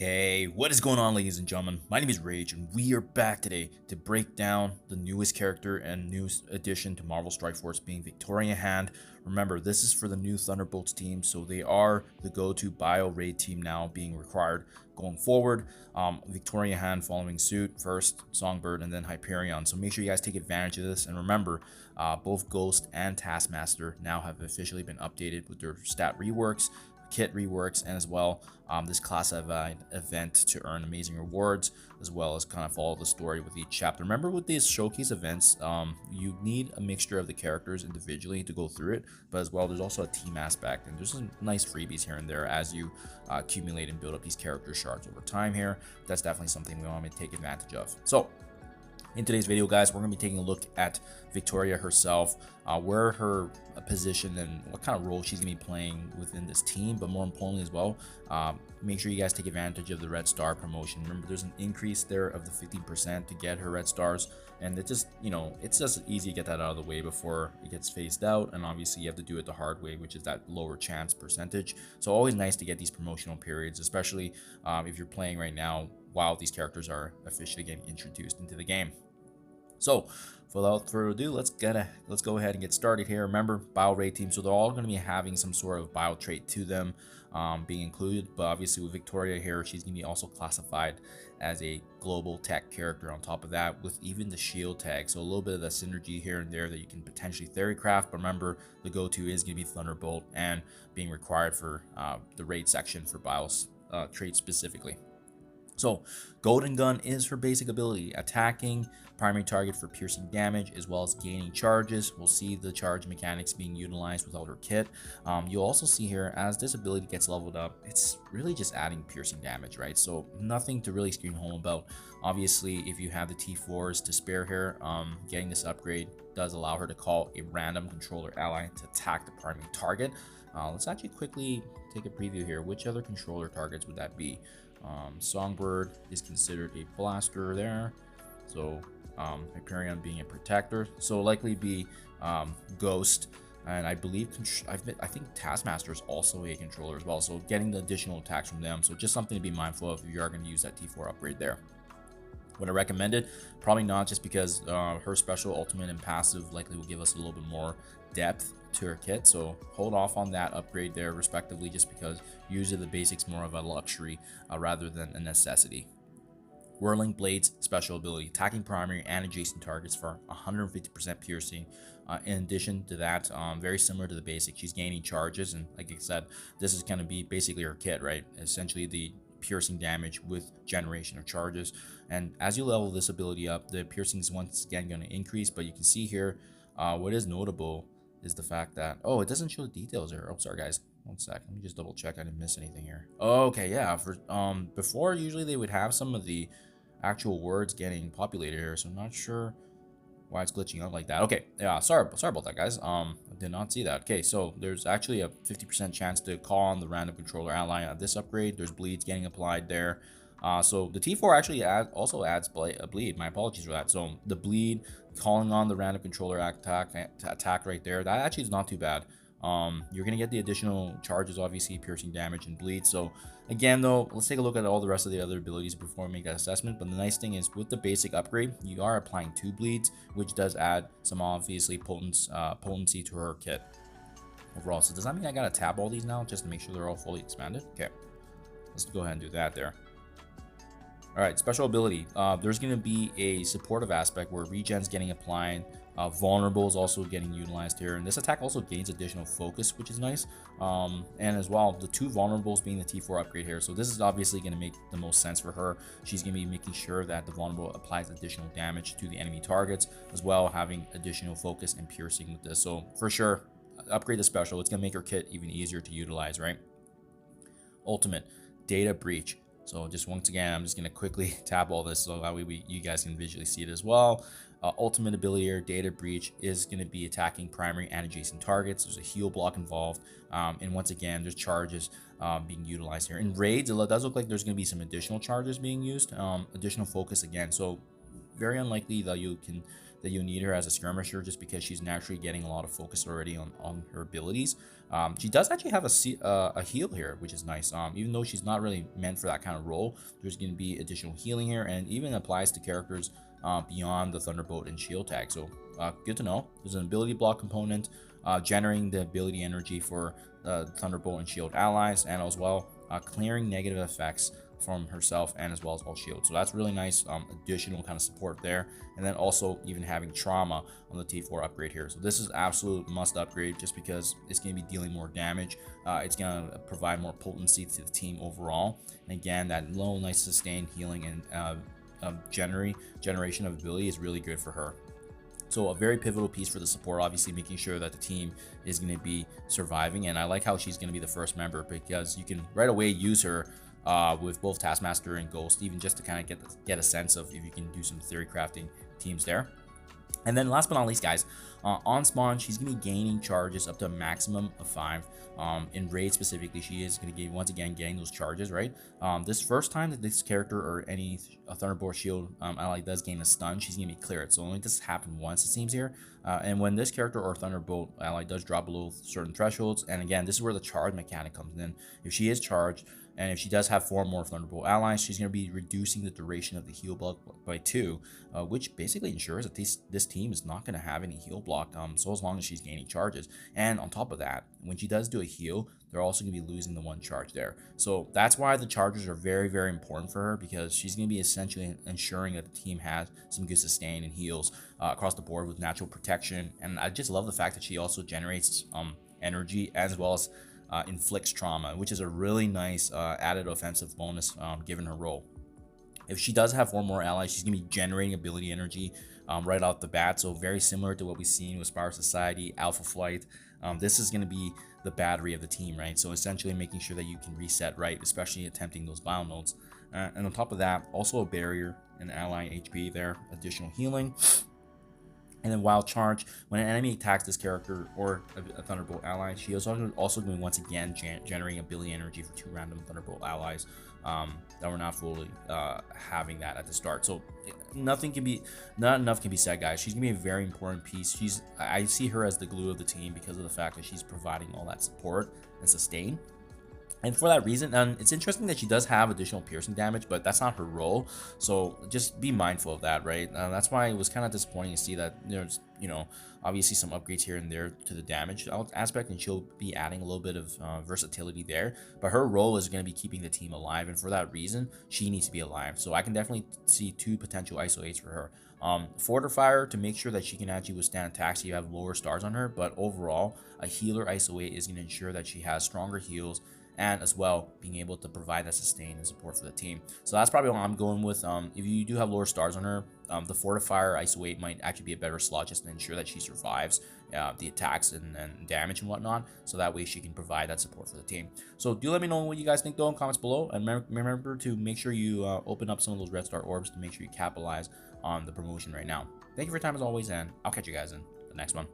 Hey, what is going on, ladies and gentlemen? My name is Rage, and we are back today to break down the newest character and newest addition to Marvel Strike Force, being Victoria Hand. Remember, this is for the new Thunderbolts team, so they are the go-to bio raid team now, being required going forward. Victoria Hand following suit, first Songbird and then Hyperion. So make sure you guys take advantage of this, and remember, both Ghost and Taskmaster now have officially been updated with their stat reworks, kit reworks, and as well this class event to earn amazing rewards, as well as kind of follow the story with each chapter. Remember, with these showcase events, you need a mixture of the characters individually to go through it, but as well there's also a team aspect, and there's some nice freebies here and there as you accumulate and build up these character shards over time here. That's definitely something we want to take advantage of. So in today's video, guys, we're going to be taking a look at Victoria herself, where her position and what kind of role she's going to be playing within this team, but more importantly as well, make sure you guys take advantage of the Red Star promotion. Remember, there's an increase there of the 15% to get her Red Stars, and it just, it's just easy to get that out of the way before it gets phased out, and obviously you have to do it the hard way, which is that lower chance percentage. So always nice to get these promotional periods, especially if you're playing right now while these characters are officially getting introduced into the game. So without further ado, let's go ahead and get started here. Remember, bio raid team, so they're all going to be having some sort of bio trait to them being included, but obviously with Victoria here, she's going to be also classified as a global tech character on top of that, with even the shield tag. So a little bit of the synergy here and there that you can potentially theory craft, but remember, the go-to is going to be Thunderbolt and being required for the raid section for bios traits specifically. So Golden Gun is her basic ability, attacking primary target for piercing damage, as well as gaining charges. We'll see the charge mechanics being utilized without her kit. You'll also see here, as this ability gets leveled up, it's really just adding piercing damage, right? So nothing to really scream home about. Obviously, if you have the T4s to spare here, getting this upgrade does allow her to call a random controller ally to attack the primary target. Let's actually quickly take a preview here. Which other controller targets would that be? Songbird is considered a blaster there, so Hyperion being a protector, so likely be Ghost, and I believe I think Taskmaster is also a controller as well, so getting the additional attacks from them. So just something to be mindful of if you are going to use that T4 upgrade there. Would I recommend it? Probably not, just because her special, ultimate, and passive likely will give us a little bit more depth to her kit, so hold off on that upgrade there respectively, just because usually the basics more of a luxury rather than a necessity. Whirling Blades special ability, attacking primary and adjacent targets for 150% piercing. In addition to that, very similar to the basic, she's gaining charges, and like I said, this is going to be basically her kit, right? Essentially the piercing damage with generation of charges, and as you level this ability up, the piercing is once again going to increase. But you can see here, what is notable is the fact that, oh, it doesn't show the details here. Oh, sorry guys, one sec, let me just double check I didn't miss anything here. Okay, yeah, for before usually they would have some of the actual words getting populated here, so I'm not sure why it's glitching out like that. Okay, yeah, sorry about that, guys. I did not see that. Okay, so there's actually a 50% chance to call on the random controller ally at this upgrade. There's bleeds getting applied there. So the T4 actually also adds a bleed. My apologies for that. So the bleed, calling on the random controller attack right there, that actually is not too bad. You're gonna get the additional charges, obviously, piercing damage and bleed. So again, though, let's take a look at all the rest of the other abilities before we make that assessment. But the nice thing is, with the basic upgrade, you are applying 2 bleeds, which does add some obviously potency to her kit overall. So does that mean I gotta tab all these now just to make sure they're all fully expanded? Okay, let's go ahead and do that there. All right, special ability. There's going to be a supportive aspect where regen's getting applied. Vulnerable is also getting utilized here, and this attack also gains additional focus, which is nice. And as well, the 2 vulnerables being the T4 upgrade here. So this is obviously going to make the most sense for her. She's going to be making sure that the vulnerable applies additional damage to the enemy targets, as well having additional focus and piercing with this. So for sure, upgrade the special. It's going to make her kit even easier to utilize, right? Ultimate, data breach. So just once again, I'm just going to quickly tap all this so that way you guys can visually see it as well. Ultimate ability here, data breach, is going to be attacking primary and adjacent targets. There's a heal block involved, and once again, there's charges being utilized here. In raids, it does look like there's going to be some additional charges being used, additional focus again. So very unlikely that that you need her as a skirmisher just because she's naturally getting a lot of focus already on her abilities. She does actually have a heal here, which is nice. Even though she's not really meant for that kind of role, there's going to be additional healing here, and even applies to characters beyond the Thunderbolt and Shield tag. So good to know. There's an ability block component generating the ability energy for Thunderbolt and Shield allies, and as well clearing negative effects from herself and as well as all shields. So that's really nice additional kind of support there. And then also even having trauma on the T4 upgrade here. So this is absolute must upgrade just because it's going to be dealing more damage. It's going to provide more potency to the team overall. And again, that low, nice sustained healing and generation of ability is really good for her. So a very pivotal piece for the support, obviously making sure that the team is going to be surviving. And I like how she's going to be the first member because you can right away use her with both Taskmaster and Ghost, even just to kind of get a sense of if you can do some theory crafting teams there. And then last but not least, guys, on spawn, she's going to be gaining charges up to a maximum of 5. In raid specifically, she is going to be once again getting those charges, right? This first time that this character or any Thunderbolt Shield ally does gain a stun, she's going to be cleared. So only this happened once, it seems here. And when this character or Thunderbolt ally does drop below certain thresholds, and again, this is where the charge mechanic comes in. If she is charged, and if she does have 4 more Thunderbolt allies, she's going to be reducing the duration of the heal block by 2, which basically ensures that this team is not going to have any heal block, so as long as she's gaining charges. And on top of that, when she does do a heal, they're also going to be losing the 1 charge there. So that's why the charges are very, very important for her, because she's going to be essentially ensuring that the team has some good sustain and heals across the board with natural protection. And I just love the fact that she also generates energy as well as inflicts trauma, which is a really nice added offensive bonus given her role. If she does have 4 more allies, she's going to be generating ability energy right off the bat. So very similar to what we've seen with Spire Society, Alpha Flight. This is going to be the battery of the team, right? So essentially making sure that you can reset right, especially attempting those bio nodes. And on top of that, also a barrier and ally HP there, additional healing. And then Wild Charge, when an enemy attacks this character or a Thunderbolt ally, she is also going to once again generating ability energy for 2 random Thunderbolt allies that were not fully having that at the start. So not enough can be said, guys. She's gonna be a very important piece. I see her as the glue of the team because of the fact that she's providing all that support and sustain. And for that reason, it's interesting that she does have additional piercing damage, but that's not her role. So just be mindful of that, right? That's why it was kind of disappointing to see that there's, obviously some upgrades here and there to the damage aspect, and she'll be adding a little bit of versatility there. But her role is going to be keeping the team alive, and for that reason, she needs to be alive. So I can definitely see 2 potential ISO-8s for her. Fortifier to make sure that she can actually withstand attacks so you have lower stars on her, but overall, a healer ISO-8 is going to ensure that she has stronger heals, and as well being able to provide that sustain and support for the team. So that's probably what I'm going with. If you do have lower stars on her, the Fortifier ISO-8 might actually be a better slot just to ensure that she survives the attacks and damage and whatnot, so that way she can provide that support for the team. So do let me know what you guys think though in comments below, and remember to make sure you open up some of those red star orbs to make sure you capitalize on the promotion right now. Thank you for your time as always, and I'll catch you guys in the next one.